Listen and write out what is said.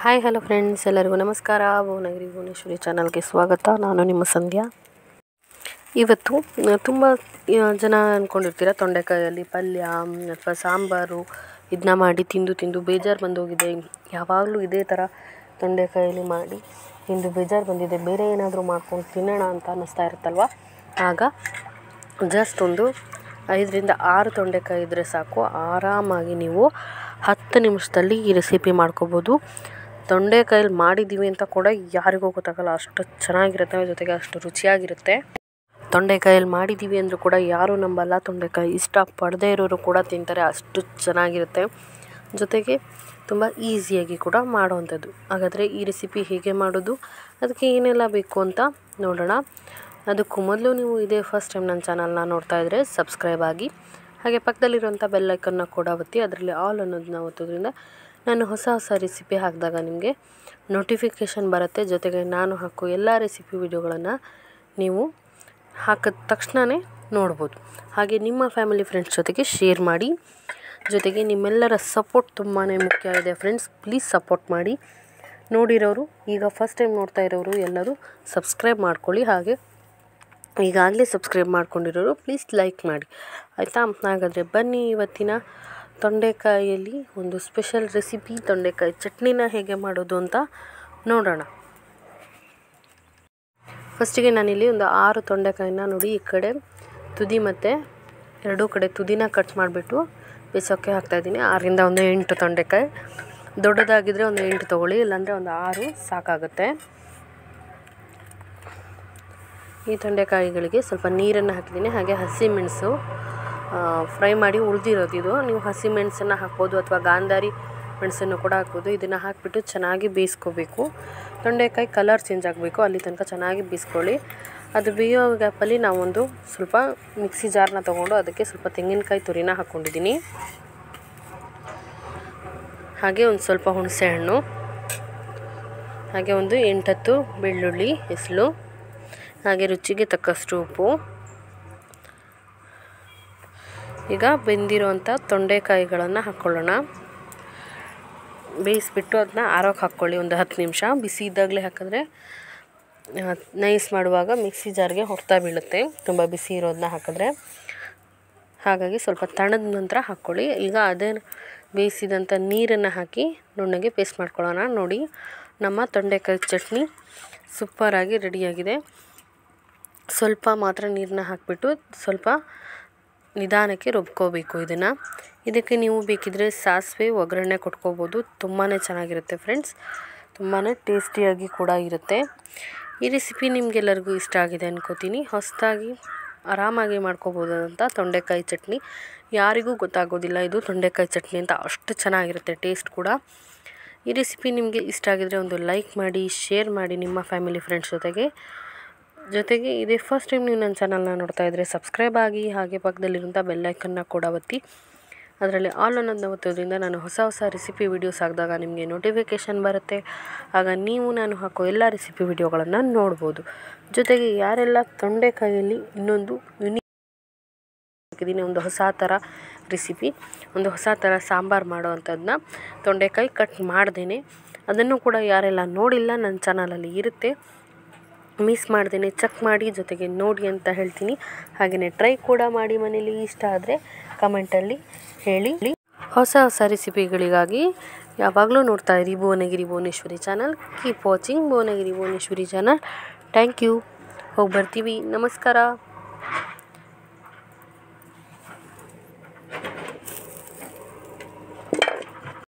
Hi hello friends, ಎಲ್ಲರಿಗೂ ನಮಸ್ಕಾರ. ಭುವನಗಿರಿ ಭುವನೇಶ್ವರಿ ಚಾನಲ್ಗೆ ಸ್ವಾಗತ. ನಾನು ನಿಮ್ಮ ಸಂಧ್ಯಾ. ಇವತ್ತು ತುಂಬ ಜನ ಅಂದ್ಕೊಂಡಿರ್ತೀರ ತೊಂಡೆಕಾಯಲ್ಲಿ ಪಲ್ಯ ಅಥವಾ ಸಾಂಬಾರು ಇದನ್ನ ಮಾಡಿ ತಿಂದು ಬೇಜಾರು ಬಂದೋಗಿದೆ. ಯಾವಾಗಲೂ ಇದೇ ಥರ ತೊಂಡೆಕಾಯಲ್ಲಿ ಮಾಡಿ ತಿಂದು ಬೇಜಾರು ಬಂದಿದೆ, ಬೇರೆ ಏನಾದರೂ ಮಾಡ್ಕೊಂಡು ತಿನ್ನೋಣ ಅಂತ ಅನ್ನಿಸ್ತಾ ಇರುತ್ತಲ್ವ. ಆಗ ಜಸ್ಟ್ ಒಂದು 5-6 ತೊಂಡೆಕಾಯಿ ಇದ್ದರೆ ಸಾಕು, ಆರಾಮಾಗಿ ನೀವು 10 ನಿಮಿಷದಲ್ಲಿ ಈ ರೆಸಿಪಿ ಮಾಡ್ಕೋಬೋದು. ತೊಂಡೆಕಾಯಲ್ಲಿ ಮಾಡಿದ್ದೀವಿ ಅಂತ ಕೂಡ ಯಾರಿಗೂ ಗೊತ್ತಾಗಲ್ಲ, ಅಷ್ಟು ಚೆನ್ನಾಗಿರುತ್ತೆ, ಜೊತೆಗೆ ಅಷ್ಟು ರುಚಿಯಾಗಿರುತ್ತೆ. ತೊಂಡೆಕಾಯಲ್ಲಿ ಮಾಡಿದ್ದೀವಿ ಅಂದರೂ ಕೂಡ ಯಾರೂ ನಂಬಲ್ಲ. ತೊಂಡೆಕಾಯಿ ಇಷ್ಟಪಡದೇ ಇರೋರು ಕೂಡ ತಿಂತಾರೆ, ಅಷ್ಟು ಚೆನ್ನಾಗಿರುತ್ತೆ. ಜೊತೆಗೆ ತುಂಬ ಈಸಿಯಾಗಿ ಕೂಡ ಮಾಡೋವಂಥದ್ದು. ಹಾಗಾದರೆ ಈ ರೆಸಿಪಿ ಹೇಗೆ ಮಾಡೋದು, ಅದಕ್ಕೆ ಏನೆಲ್ಲ ಬೇಕು ಅಂತ ನೋಡೋಣ. ಅದಕ್ಕೂ ಮೊದಲು ನೀವು ಇದೇ ಫಸ್ಟ್ ಟೈಮ್ ನನ್ನ ಚಾನಲ್ನ ನೋಡ್ತಾ ಇದ್ದರೆ ಸಬ್ಸ್ಕ್ರೈಬ್ ಆಗಿ, ಹಾಗೆ ಪಕ್ಕದಲ್ಲಿರುವಂಥ ಬೆಲ್ ಐಕನ್ನ ಕೂಡ ಒತ್ತಿ, ಅದರಲ್ಲಿ ಆಲ್ ಅನ್ನೋದನ್ನ ಒತ್ತೋದ್ರಿಂದ ನಾನು ಹೊಸ ರೆಸಿಪಿ ಹಾಕಿದಾಗ ನಿಮಗೆ ನೋಟಿಫಿಕೇಷನ್ ಬರುತ್ತೆ. ಜೊತೆಗೆ ನಾನು ಹಾಕೋ ಎಲ್ಲ ರೆಸಿಪಿ ವಿಡಿಯೋಗಳನ್ನು ನೀವು ಹಾಕಿದ ತಕ್ಷಣವೇ ನೋಡ್ಬೋದು. ಹಾಗೆ ನಿಮ್ಮ ಫ್ಯಾಮಿಲಿ ಫ್ರೆಂಡ್ಸ್ ಜೊತೆಗೆ ಶೇರ್ ಮಾಡಿ. ಜೊತೆಗೆ ನಿಮ್ಮೆಲ್ಲರ ಸಪೋರ್ಟ್ ತುಂಬಾ ಮುಖ್ಯ ಇದೆ ಫ್ರೆಂಡ್ಸ್, ಪ್ಲೀಸ್ ಸಪೋರ್ಟ್ ಮಾಡಿ. ನೋಡಿರೋರು, ಈಗ ಫಸ್ಟ್ ಟೈಮ್ ನೋಡ್ತಾ ಇರೋರು ಎಲ್ಲರೂ ಸಬ್ಸ್ಕ್ರೈಬ್ ಮಾಡ್ಕೊಳ್ಳಿ. ಹಾಗೆ ಈಗಾಗಲೇ ಸಬ್ಸ್ಕ್ರೈಬ್ ಮಾಡ್ಕೊಂಡಿರೋರು ಪ್ಲೀಸ್ ಲೈಕ್ ಮಾಡಿ, ಆಯಿತಾ? ಹಾಗಾದರೆ ಬನ್ನಿ, ಇವತ್ತಿನ ತೊಂಡೆಕಾಯಲ್ಲಿ ಒಂದು ಸ್ಪೆಷಲ್ ರೆಸಿಪಿ ತೊಂಡೆಕಾಯಿ ಚಟ್ನಿನ ಹೇಗೆ ಮಾಡೋದು ಅಂತ ನೋಡೋಣ. ಫಸ್ಟಿಗೆ ನಾನಿಲ್ಲಿ ಒಂದು 6 ತೊಂಡೆಕಾಯಿನ ನೋಡಿ, ಈ ಕಡೆ ತುದಿ ಮತ್ತು ಎರಡೂ ಕಡೆ ತುದಿನ ಕಟ್ ಮಾಡಿಬಿಟ್ಟು ಬೇಯಿಸೋಕ್ಕೆ ಹಾಕ್ತಾಯಿದ್ದೀನಿ. 6ರಿಂದ ಒಂದು 8 ತೊಂಡೆಕಾಯಿ. ದೊಡ್ಡದಾಗಿದ್ದರೆ ಒಂದು 8 ತೊಗೊಳ್ಳಿ, ಇಲ್ಲಾಂದರೆ ಒಂದು 6 ಸಾಕಾಗುತ್ತೆ. ಈ ತೊಂಡೆಕಾಯಿಗಳಿಗೆ ಸ್ವಲ್ಪ ನೀರನ್ನು ಹಾಕಿದ್ದೀನಿ. ಹಾಗೆ ಹಸಿಮೆಣಸು ಫ್ರೈ ಮಾಡಿ ಉಳಿದಿರೋದು ಇದು. ನೀವು ಹಸಿಮೆಣಸನ್ನು ಹಾಕ್ಬೋದು ಅಥವಾ ಗಾಂಧಾರಿ ಮೆಣಸನ್ನು ಕೂಡ ಹಾಕ್ಬೋದು. ಇದನ್ನು ಹಾಕಿಬಿಟ್ಟು ಚೆನ್ನಾಗಿ ಬೇಯಿಸ್ಕೋಬೇಕು. ತೊಂಡೆಕಾಯಿ ಕಲರ್ ಚೇಂಜ್ ಆಗಬೇಕು, ಅಲ್ಲಿ ತನಕ ಚೆನ್ನಾಗಿ ಬೇಯಿಸ್ಕೊಳ್ಳಿ. ಅದು ಬೇಯೋ ಗ್ಯಾಪಲ್ಲಿ ನಾವೊಂದು ಸ್ವಲ್ಪ ಮಿಕ್ಸಿ ಜಾರ್ನ ತೊಗೊಂಡು ಅದಕ್ಕೆ ಸ್ವಲ್ಪ ತೆಂಗಿನಕಾಯಿ ತುರಿನ ಹಾಕ್ಕೊಂಡಿದ್ದೀನಿ. ಹಾಗೆ ಒಂದು ಸ್ವಲ್ಪ ಹುಣಸೆ ಹಣ್ಣು, ಹಾಗೆ ಒಂದು 8-10 ಬೆಳ್ಳುಳ್ಳಿ ಹೆಸಲು, ಹಾಗೆ ರುಚಿಗೆ ತಕ್ಕಷ್ಟು ಉಪ್ಪು. ಈಗ ಬೆಂದಿರೋವಂಥ ತೊಂಡೆಕಾಯಿಗಳನ್ನು ಹಾಕ್ಕೊಳ್ಳೋಣ. ಬೇಯಿಸ್ಬಿಟ್ಟು ಅದನ್ನ ಆರೋಕ್ಕೆ ಹಾಕ್ಕೊಳ್ಳಿ ಒಂದು 10 ನಿಮಿಷ. ಬಿಸಿ ಇದ್ದಾಗಲೇ ಹಾಕಿದ್ರೆ ನೈಸ್ ಮಾಡುವಾಗ ಮಿಕ್ಸಿ ಜಾರ್ಗೆ ಹೊಡ್ತಾ ಬೀಳುತ್ತೆ, ತುಂಬ ಬಿಸಿ ಇರೋದನ್ನ ಹಾಕಿದ್ರೆ. ಹಾಗಾಗಿ ಸ್ವಲ್ಪ ತಣ್ಣದ ನಂತರ ಹಾಕ್ಕೊಳ್ಳಿ. ಈಗ ಅದೇ ಬೇಯಿಸಿದಂಥ ನೀರನ್ನು ಹಾಕಿ ನುಣ್ಣಗೆ ಪೇಸ್ಟ್ ಮಾಡ್ಕೊಳ್ಳೋಣ. ನೋಡಿ, ನಮ್ಮ ತೊಂಡೆಕಾಯಿ ಚಟ್ನಿ ಸೂಪರಾಗಿ ರೆಡಿಯಾಗಿದೆ. ಸ್ವಲ್ಪ ಮಾತ್ರ ನೀರನ್ನ ಹಾಕಿಬಿಟ್ಟು ಸ್ವಲ್ಪ ನಿಧಾನಕ್ಕೆ ರುಬ್ಕೋಬೇಕು ಇದನ್ನು. ಇದಕ್ಕೆ ನೀವು ಬೇಕಿದ್ದರೆ ಸಾಸಿವೆ ಒಗ್ಗರಣೆ ಕೊಟ್ಕೋಬೋದು, ತುಂಬಾ ಚೆನ್ನಾಗಿರುತ್ತೆ ಫ್ರೆಂಡ್ಸ್, ತುಂಬಾ ಟೇಸ್ಟಿಯಾಗಿ ಕೂಡ ಇರುತ್ತೆ. ಈ ರೆಸಿಪಿ ನಿಮಗೆಲ್ಲರಿಗೂ ಇಷ್ಟ ಆಗಿದೆ ಅನ್ಕೋತೀನಿ. ಹೊಸದಾಗಿ ಆರಾಮಾಗಿ ಮಾಡ್ಕೋಬೋದಂತ ತೊಂಡೆಕಾಯಿ ಚಟ್ನಿ, ಯಾರಿಗೂ ಗೊತ್ತಾಗೋದಿಲ್ಲ ಇದು ತೊಂಡೆಕಾಯಿ ಚಟ್ನಿ ಅಂತ, ಅಷ್ಟು ಚೆನ್ನಾಗಿರುತ್ತೆ ಟೇಸ್ಟ್ ಕೂಡ. ಈ ರೆಸಿಪಿ ನಿಮಗೆ ಇಷ್ಟ ಆಗಿದರೆ ಒಂದು ಲೈಕ್ ಮಾಡಿ, ಶೇರ್ ಮಾಡಿ ನಿಮ್ಮ ಫ್ಯಾಮಿಲಿ ಫ್ರೆಂಡ್ಸ್ ಜೊತೆಗೆ ಇದೇ ಫಸ್ಟ್ ಟೈಮ್ ನೀವು ನನ್ನ ಚಾನಲ್ನ ನೋಡ್ತಾ ಇದ್ದರೆ ಸಬ್ಸ್ಕ್ರೈಬ್ ಆಗಿ, ಹಾಗೆ ಪಕ್ಕದಲ್ಲಿರುವಂಥ ಬೆಲ್ ಐಕನ್ನ ಕೂಡ ಒತ್ತಿ, ಅದರಲ್ಲಿ ಆಲ್ ಅನ್ನೋದನ್ನ ಒತ್ತೋದ್ರಿಂದ ನಾನು ಹೊಸ ರೆಸಿಪಿ ವೀಡಿಯೋಸ್ ಹಾಕಿದಾಗ ನಿಮಗೆ ನೋಟಿಫಿಕೇಷನ್ ಬರುತ್ತೆ. ಆಗ ನೀವು ನಾನು ಹಾಕೋ ಎಲ್ಲ ರೆಸಿಪಿ ವಿಡಿಯೋಗಳನ್ನು ನೋಡ್ಬೋದು. ಜೊತೆಗೆ ಯಾರೆಲ್ಲ ತೊಂಡೆಕಾಯಲ್ಲಿ ಇನ್ನೊಂದು ಹಾಕಿದ್ದೀನಿ, ಒಂದು ಹೊಸ ಥರ ರೆಸಿಪಿ, ಒಂದು ಹೊಸ ಥರ ಸಾಂಬಾರು ಮಾಡೋವಂಥದ್ದನ್ನ ತೊಂಡೆಕಾಯಿ ಕಟ್ ಮಾಡ್ದೇನೆ, ಅದನ್ನು ಕೂಡ ಯಾರೆಲ್ಲ ನೋಡಿಲ್ಲ ನನ್ನ ಚಾನಲಲ್ಲಿ ಇರುತ್ತೆ, ಮಿಸ್ ಮಾಡ್ದೇನೆ ಚೆಕ್ ಮಾಡಿ ಜೊತೆಗೆ ನೋಡಿ ಅಂತ ಹೇಳ್ತೀನಿ. ಹಾಗೆಯೇ ಟ್ರೈ ಕೂಡ ಮಾಡಿ ಮನೇಲಿ. ಇಷ್ಟ ಆದರೆ ಕಮೆಂಟಲ್ಲಿ ಹೇಳಿ. ಹೊಸ ರೆಸಿಪಿಗಳಿಗಾಗಿ ಯಾವಾಗಲೂ ನೋಡ್ತಾ ಇರಿ Bhuvanagiri Bhuvaneshwari channel. Keep watching Bhuvanagiri Bhuvaneshwari channel. Thank you. ಹೋಗಿ ಬರ್ತೀವಿ. ನಮಸ್ಕಾರ.